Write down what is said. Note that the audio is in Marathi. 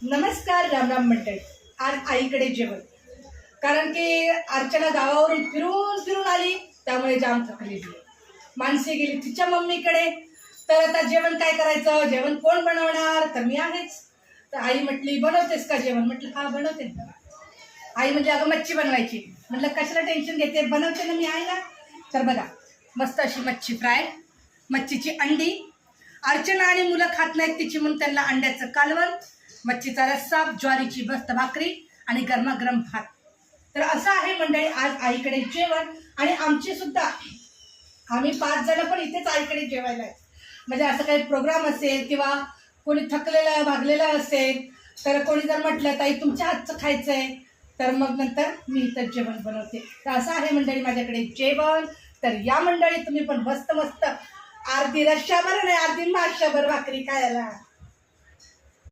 नमस्कार, राम राम मंडळी. आज आईकडे जेवण. कारण की अर्चना गावावरून फिरून फिरून आली, त्यामुळे जाम थकलेली. मानसी गेली तिच्या मम्मीकडे. तर आता जेवण काय करायचं, जेवण कोण बनवणार, तर मी आहेच. तर आई म्हटली बनवतेस का जेवण, म्हटलं हा बनवते. आई म्हणजे अगं मच्छी बनवायची. म्हटलं कशाला टेन्शन घेते, बनवते ना मी, आहे ना. तर बघा, मस्त अशी मच्छी फ्राय, मच्छीची अंडी. अर्चना आणि मुलं खात नाहीत तिची म्हणून त्यांना अंड्याचं कालवण, मच्छीचा रस्सा, ज्वारीची मस्त भाकरी आणि गरमागरम भात. तर असं आहे मंडळी आज आईकडे जेवण. आणि आमची सुद्धा आम्ही 5 जण पण इथेच आईकडे जेवायला आहे. म्हणजे असं काही प्रोग्राम असेल किंवा कोणी थकलेलं भागलेलं असेल, तर कोणी जर म्हटलं ताई तुमच्या हातचं खायचं आहे, तर मग नंतर मी इथं जेवण बनवते. तर असं आहे मंडळी माझ्याकडे जेवण. तर या मंडळी तुम्ही पण मस्त मस्त अर्धी रश्शाभर नाही अर्धी माशाभर भाकरी खायला.